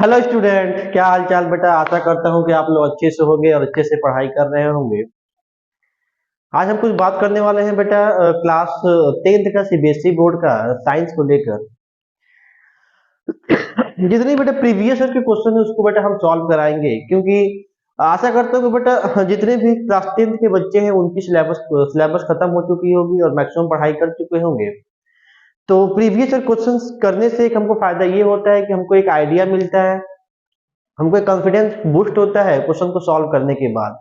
Hello student, क्या हाल चाल बेटा। आशा करता हूँ कि आप लोग अच्छे से होंगे और अच्छे से पढ़ाई कर रहे होंगे। आज हम कुछ बात करने वाले हैं बेटा क्लास 10th का सीबीएसई बोर्ड का साइंस को लेकर। जितने बेटा प्रीवियस ईयर के क्वेश्चन है उसको बेटा हम सॉल्व कराएंगे, क्योंकि आशा करता हूँ कि बेटा जितने भी क्लास 10th के बच्चे हैं उनकी सिलेबस खत्म हो चुकी होगी और मैक्सिमम पढ़ाई कर चुके होंगे। तो प्रीवियस ईयर क्वेश्चंस करने से एक हमको फायदा ये होता है कि हमको एक आइडिया मिलता है, हमको एक कॉन्फिडेंस बूस्ट होता है क्वेश्चन को सॉल्व करने के बाद।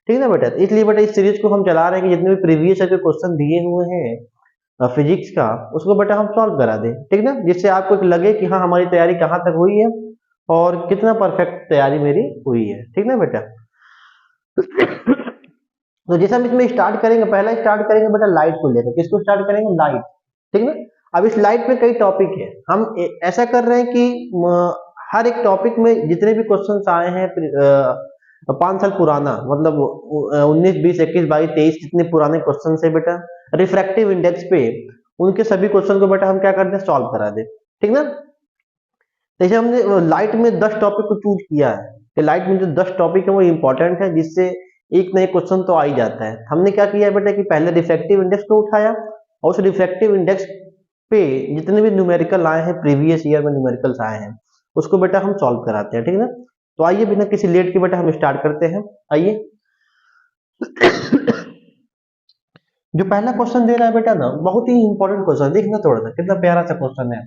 ठीक है ना बेटा। तो इसलिए बेटा इस सीरीज को हम चला रहे हैं कि जितने भी प्रीवियस ईयर के क्वेश्चन दिए हुए हैं फिजिक्स का, उसको बेटा हम सॉल्व करा दें। ठीक ना, जिससे आपको एक लगे कि हाँ हमारी तैयारी कहाँ तक हुई है और कितना परफेक्ट तैयारी मेरी हुई है। ठीक ना बेटा। तो जैसे हम इसमें स्टार्ट करेंगे, पहला स्टार्ट करेंगे बेटा लाइट को लेकर। किसको स्टार्ट करेंगे? लाइट। ठीक ना। अब इस लाइट में कई टॉपिक है। हम ऐसा कर रहे हैं कि हर एक टॉपिक में जितने भी क्वेश्चंस आए हैं 5 साल पुराना, मतलब 19, 20, 21, 22, 23 जितने पुराने क्वेश्चन है बेटा रिफ्रैक्टिव इंडेक्स पे, उनके सभी क्वेश्चन को बेटा हम क्या करते हैं? सॉल्व करा दे। ठीक ना। जैसे हमने लाइट में 10 टॉपिक को चूज किया है कि लाइट में जो 10 टॉपिक है वो इंपॉर्टेंट है, जिससे एक ना एक क्वेश्चन तो आ ही जाता है। हमने क्या किया है बेटा कि पहले रिफ्रैक्टिव इंडेक्स को उठाया और उस रिफ्रैक्टिव इंडेक्स पे जितने भी न्यूमेरिकल आए हैं, प्रीवियस ईयर में न्यूमेरिकल्स आए हैं, उसको बेटा हम सॉल्व कराते हैं। ठीक है ना। तो आइए बिना किसी लेट के बेटा हम स्टार्ट करते हैं। आइए। जो पहला क्वेश्चन दे रहा है बेटा ना, बहुत ही इंपॉर्टेंट क्वेश्चन। देखना थोड़ा सा कितना प्यारा सा क्वेश्चन है।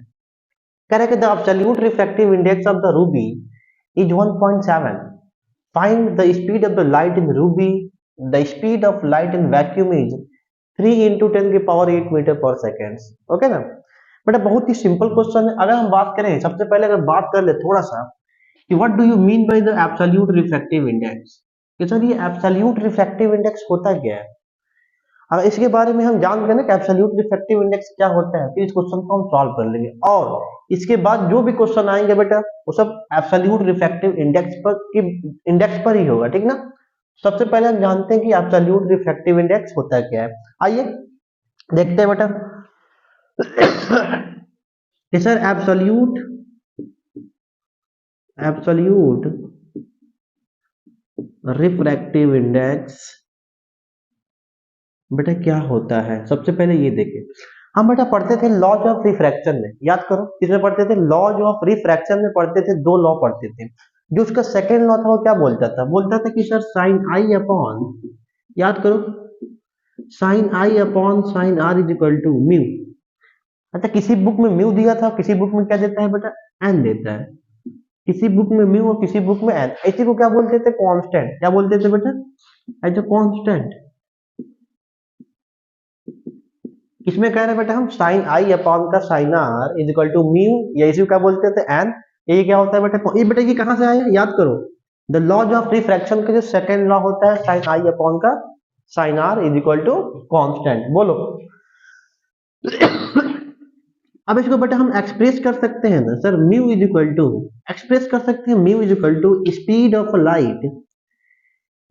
कह रहा है कि the absolute refractive index of the Ruby is 1.7. Find the speed of the light in Ruby. The speed of light in vacuum is 3 into 10 की power 8 metre per second. Okay ना बेटा, बहुत ही सिंपल क्वेश्चन है। अगर हम बात करें, सबसे पहले अगर बात कर ले थोड़ा सा कि what do you mean by the absolute refractive index, कि सर ये एब्सोल्यूट रिफ्रैक्टिव इंडेक्स होता क्या है। अगर इसके बारे में हम जान गए ना कि एब्सोल्यूट रिफ्रैक्टिव इंडेक्स क्या होता है, फिर इस क्वेश्चन को हम सॉल्व कर लेंगे। और इसके बाद जो भी क्वेश्चन आएंगे बेटा वो सब एब्सोल्यूट रिफ्रैक्टिव इंडेक्स पर ही होगा। ठीक ना। सबसे पहले हम जानते हैं कि एब्सोल्यूट रिफ्रैक्टिव इंडेक्स होता क्या है। आइए देखते हैं बेटा कि सर एब्सोल्यूट रिफ्रैक्टिव इंडेक्स बेटा क्या होता है। सबसे पहले ये देखें, हम बेटा पढ़ते थे लॉज ऑफ रिफ्रैक्शन में। याद करो किसमें पढ़ते थे? लॉज ऑफ रिफ्रैक्शन में पढ़ते थे। दो लॉ पढ़ते थे। जो उसका सेकेंड लॉ था वो क्या बोलता था? बोलता था कि सर साइन आई अपॉन, याद करो, sine i upon sine r is equal to mu. अच्छा, किसी बुक में म्यू दिया था, किसी बुक में क्या देता है बेटा? एन देता है। किसी बुक में म्यू और किसी बुक में एन। ऐसे को क्या बोलते थे? कांस्टेंट। क्या बोलते थे बेटा? As a constant. इसमें कह रहे हैं बेटा हम साइन आई अपॉन का sine r is equal to mu, या इसी को क्या बोलते थे? एन। ये क्या होता है बेटा? ये बेटा ये कहां से आया? याद करो, द लॉज ऑफ रिफ्रैक्शन का जो सेकंड लॉ होता है साइन आई अपॉन का sine r is equal to constant. बोलो। अब इसको बेटा हम एक्सप्रेस कर सकते हैं ना sir, mu is equal to, express कर सकते हैं mu is equal to speed of light,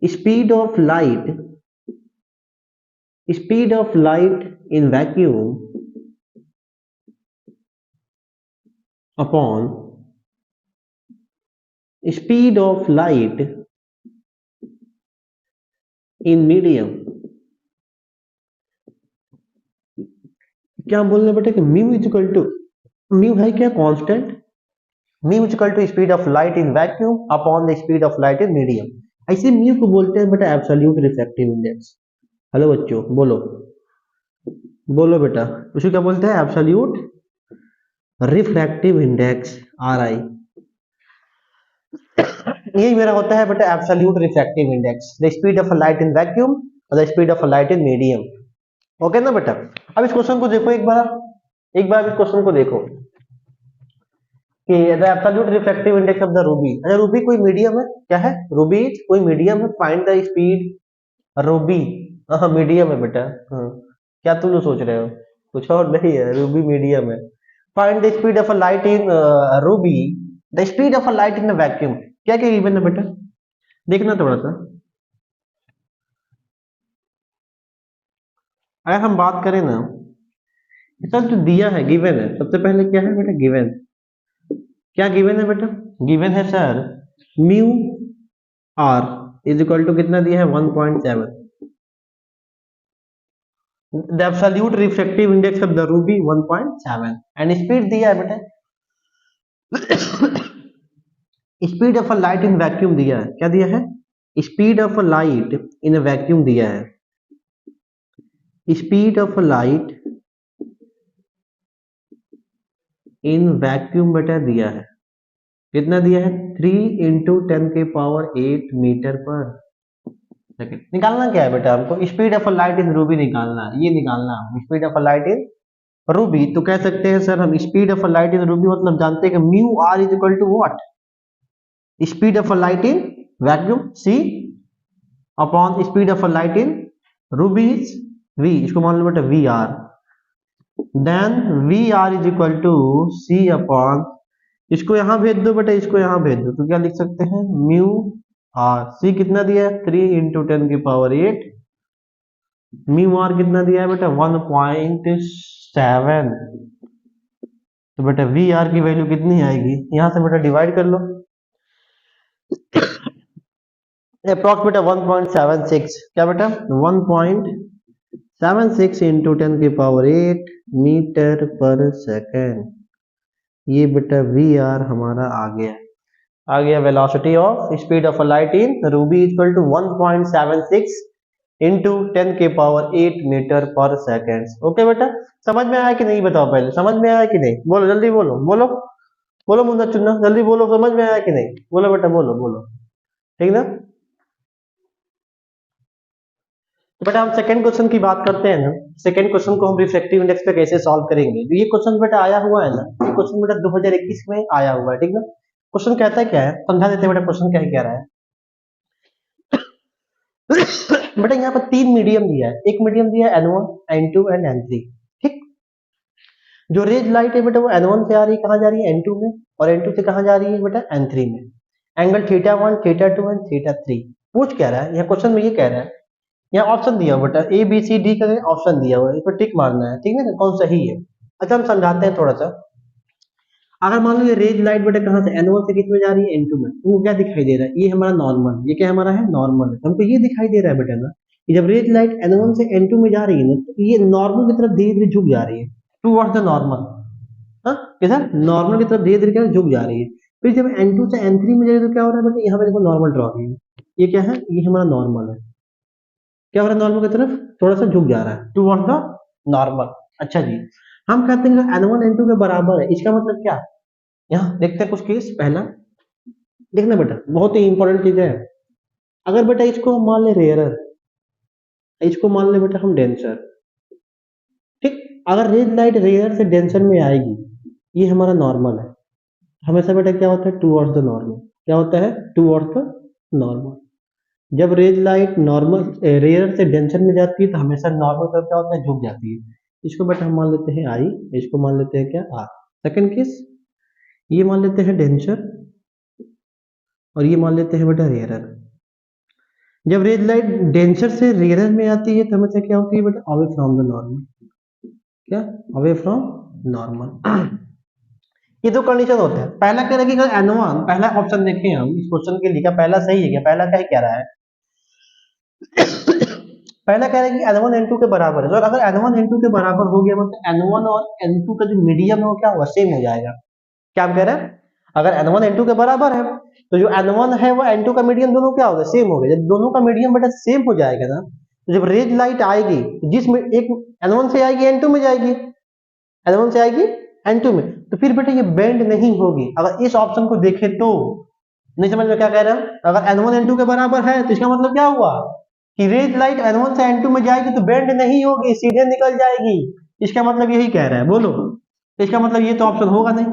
speed of light, speed of light in vacuum upon speed of light in medium. क्या बोल रहे बेटा कि mu is equal to, mu है क्या? Constant. Mu is equal to speed of light in vacuum upon the speed of light in medium. ऐसे mu को बोलते हैं बेटा एब्सोल्यूट रिफ्रैक्टिव इंडेक्स। हेलो बच्चों, बोलो बोलो बेटा, उसको क्या बोलते हैं? Absolute refractive index, R I. यही मेरा होता है बेटा absolute refractive index, the speed of light in vacuum और the speed of light in medium. Okay ना बेटा। अब इस क्वेश्चन को देखो एक बार, एक बार इस क्वेश्चन को देखो कि the absolute refractive index of the Ruby. अच्छा, रूबी कोई मीडियम है? क्या है? रूबी कोई मीडियम है। Find the speed Ruby. हाँ मीडियम है बेटा। हाँ, क्या तुम लोग सोच रहे हो? कुछ और नहीं है, रूबी मीडियम है। Find the speed of a light in Ruby, the speed of a light in vacuum. क्या क्या गिवन है बेटा? देखना थोड़ा सा। अगर हम बात करें ना, सर जो दिया है गिवन है, सबसे पहले क्या है बेटा? गिवन क्या गिवन है बेटा? गिवन है sir mu r is equal to कितना दिया है 1.7, the absolute refractive index of the ruby 1.7 and speed दिया है बेटा speed of a light in vacuum दिया है, क्या दिया है? Speed of a light in a vacuum दिया है, speed of a light in vacuum बेटा दिया है, कितना दिया है? 3 इंटू 10⁸ मीटर पर सेकेंड। निकालना क्या है बेटा हमको? Speed of a light in ruby निकालना है, ये निकालना है speed of a light in ruby. तो कह सकते हैं सर हम speed of a light in ruby मतलब जानते हैं कि mu r is equal to what? Speed of a light in vacuum c upon speed of a light in ruby is v, इसको मान लो बेटा v r, then v r is equal to C upon, इसको यहां भेज दो बेटा, इसको यहां भेज दो, तो क्या लिख सकते हैं? म्यू आर, सी कितना दिया है? 3 इंटू 10⁸, म्यू आर कितना दिया है बेटा? 1.7, तो बेटा वी आर की वैल्यू कितनी आएगी? यहां से बेटा डिवाइड कर लो, अप्रॉक्स बेटा 1.76, क्या बेटा? 1.76 इंटू 10⁸ मीटर पर सेकेंड, ये बेटा वी आर हमारा आ गया velocity of speed of a light in ruby equal to 1.76 into 10⁸ metre per second. Okay बेटा, समझ में आया कि नहीं? बताओ पहले, समझ में आया कि नहीं? बोलो जल्दी, बोलो बोलो बोलो मुन्ना चुन्ना, जल्दी बोलो, समझ में आया कि नहीं? बोलो बेटा, बोलो बोलो, ठीक ना? तो बेटा हम सेकंड क्वेश्चन की बात करते हैं ना। सेकंड क्वेश्चन को हम रिफ्रैक्टिव इंडेक्स पे कैसे सॉल्व करेंगे? तो ये क्वेश्चन बेटा आया हुआ है ना, ये क्वेश्चन बेटा 2021 में आया हुआ है, ठीक ना? क्वेश्चन कहता है क्या है, समझा देते हैं बेटा क्वेश्चन क्या कह रहा है। बेटा यहाँ पर 3 मीडियम दिया है, एक मीडियम दिया है N1, N2 एंड N3, ठीक? जो रेज लाइट है बेटा वो N1 से आ रही है, कहाँ जा रही है? N2 में, और N2 से कहाँ जा रही है बेटा? N3 में। एंगल θ1, θ2 एंड θ3 पूछ क्या रहा है यहाँ क्वेश्चन में? ये कह रहा है, यहाँ ऑप्शन दिया हुआ बेटा A B C D का ऑप्शन दिया हुआ है, इस पर टिक मारना है, ठीक है ना, कौन सही है। अच्छा हम समझाते हैं थोड़ा सा। अगर मान लो ये रेज लाइट बेटा कहाँ से N1 से किस में जा रही है? N2 में, तुमको क्या दिखाई दे रहा है? ये हमारा नॉर्मल, ये क्या हमारा है? नॉर्मल है। हमको ये दिखाई दे रहा है बेटा ना कि जब रेज लाइट N1 से N2 में जा रही है ना, तो ये नॉर्मल की तरफ धीरे धीरे झुक जा रही है, टुवर्ड्स द नॉर्मल। हाँ, किधर? नॉर्मल की तरफ धीरे धीरे क्या झुक जा रही है। फिर जब N2 से N3 में जा रही है तो क्या हो रहा है बेटा? यहाँ पे देखो नॉर्मल ड्रॉ की है, ये क्या है? ये हमारा नॉर्मल है, क्या हो रहा है? नॉर्मल की तरफ थोड़ा सा झुक जा रहा है, टुवर्ड्स द नॉर्मल। अच्छा जी, हम कहते हैं N1 N2 के बराबर है, इसका मतलब क्या? यहाँ देखते हैं कुछ केस। पहला देखना बेटा, बहुत ही इंपॉर्टेंट चीज है। अगर बेटा इसको मान ले रेयरर, इसको मान ले बेटा हम डेंसर, ठीक? अगर रेड लाइट रेयर से डेंसर में आएगी, ये हमारा नॉर्मल है, हमेशा बेटा क्या होता है? टुवर्ड्स द नॉर्मल, क्या होता है? Towards the normal. जब रेड लाइट नॉर्मल रेयर से डेंसर में जाती है तो हमेशा नॉर्मल का क्या होता है? झुक जाती है। इसको बेटा हम मान लेते हैं आई, इसको मान लेते हैं क्या? आर। सेकंड केस, ये मान लेते हैं डेंसर और ये मान लेते हैं बेटा रेयरर। जब रेड लाइट डेंसर से रेयरर में आती है तो हमेशा क्या होती है बेटा? अवे फ्रॉम द नॉर्मल, क्या? Away from normal. ये दो कंडीशन होते हैं। पहला कह रहा है कि अगर N1, पहला ऑप्शन देखें हम इस क्वेश्चन के लिए, क्या पहला सही है? क्या पहला क्या कह रहा है? पहला कह रहा है कि N1 N2 के बराबर है, तो अगर N1 N2 के बराबर हो गया मतलब N1 और N2 का जो मीडियम है वो क्या होगा? सेम हो जाएगा। क्या हम कह रहे हैं? अगर N1 N2 के बराबर है तो जो N1 है वो N2 का मीडियम दोनों क्या होगा? सेम हो गया। जब दोनों का मीडियम बेटा सेम हो जाएगा ना, तो जब रेड लाइट आएगी जिसमें एक N1 से आएगी N2 में जाएगी, N1 से आएगी N2 में, तो फिर बेटा ये बेंड नहीं होगी। अगर इस ऑप्शन को देखें तो नहीं समझ में क्या कह रहे हैं? अगर N1 N2 के बराबर है तो इसका मतलब क्या हुआ कि रेड लाइट N1 से N2 में जाएगी तो बेंड नहीं होगी, सीधे निकल जाएगी। इसका मतलब यही कह रहा है, बोलो। तो इसका मतलब ये तो ऑप्शन होगा नहीं,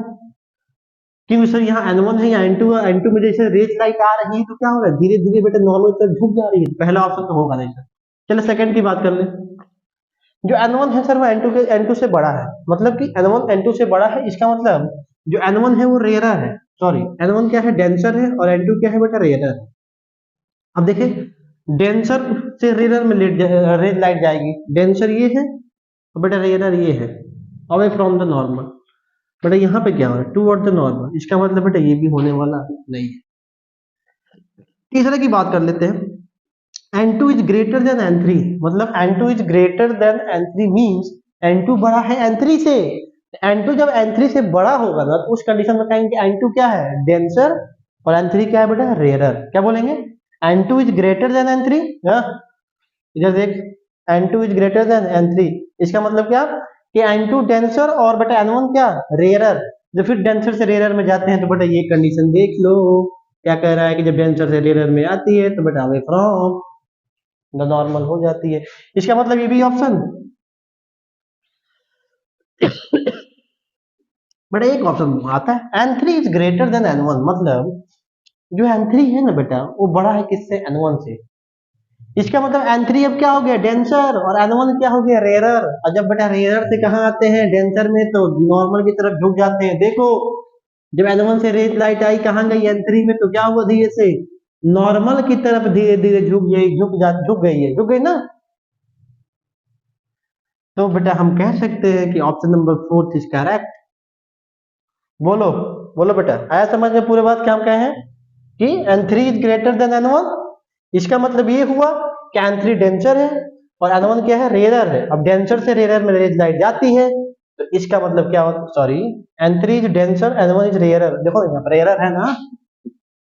क्योंकि सर यहाँ N1 है या N2 में जैसे रेड लाइट आ रही है तो क्या हो रहा है? धीरे धीरे बेटा नॉर्मल तक झुक जा रही है। पहला ऑप्शन तो होगा नहीं सर। चलो सेकंड की बात कर ले। जो N1 है सर वो N2 से बड़ा है, मतलब कि N1 N2 से बड़ा है, इसका मतलब जो N1 है वो रेयरर है, सॉरी N1 क्या है? डेंसर है, और N2 क्या है बेटा? रेयरर है। अब देखिए डेंसर से रेयरर में रेड लाइट जाएगी, डेंसर ये है और बेटा रेयरर ये है, अवे फ्रॉम द नॉर्मल। बेटा यहाँ पे क्या हो रहा है, टूवर्ड द नॉर्मल, इसका मतलब बेटा ये भी होने वाला नहीं है। तीसरे की बात कर लेते हैं, N2 is greater than N3, मतलब N2 is greater than N3 means N2 बड़ा है N3 से। N2 जब N3 से बड़ा होगा ना तो उस कंडीशन में कहेंगे N2 क्या है, डेंसर, और N3 क्या है बेटा, रेयरर। क्या बोलेंगे, N2 is greater than N3, इधर देख, N2 is greater than N3, इसका मतलब क्या कि N2 डेंसर और बेटा N1 क्या, रेयरर। जब फिर डेंसर से रेयरर में जाते हैं तो बेटा ये कंडीशन देख लो, क्या कह रहा है कि जब डेंसर से रेयरर में आती है तो बेटा अवे फ्रॉम द नॉर्मल हो जाती है। इसका मतलब ये भी ऑप्शन, बेटा एक ऑप्शन आता है N3 is greater than N1, मतलब जो N3 है ना बेटा वो बड़ा है किससे, N1 से। इसका मतलब N3 अब क्या हो गया, डेंसर, और N1 क्या हो गया, रेयरर। और जब बेटा रेयरर से कहाँ आते हैं, डेंसर में, तो नॉर्मल की तरफ झुक जाते हैं। देखो जब N1 से रेज लाइट आई कहाँ गई, N3 में, तो क्या हुआ, धीरे से नॉर्मल की तरफ धीरे धीरे झुक गई ना। तो बेटा हम कह सकते हैं कि ऑप्शन नंबर 4 इज करेक्ट। बोलो बोलो बेटा, आया समझ में पूरे बात क्या हम कहे हैं कि N3 is greater than N1। इसका मतलब ये हुआ कि N3 डेंसर है और N1 क्या है, रेयरर है। अब डेंसर से रेयरर में रेज लाइट जाती है तो इसका मतलब क्या होता, sorry, N3 is denser, N1 is rarer. देखो यहाँ पर रेयरर है ना,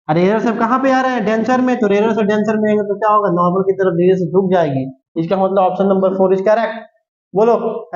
रेयरर से कहाँ पे आ रहा है, डेंसर में, तो रेयरर से डेंसर में आएंगे तो क्या होगा, नॉर्मल की तरफ धीरे से झुक जाएगी। इसका मतलब ऑप्शन नंबर 4 इज करेक्ट। बोलो।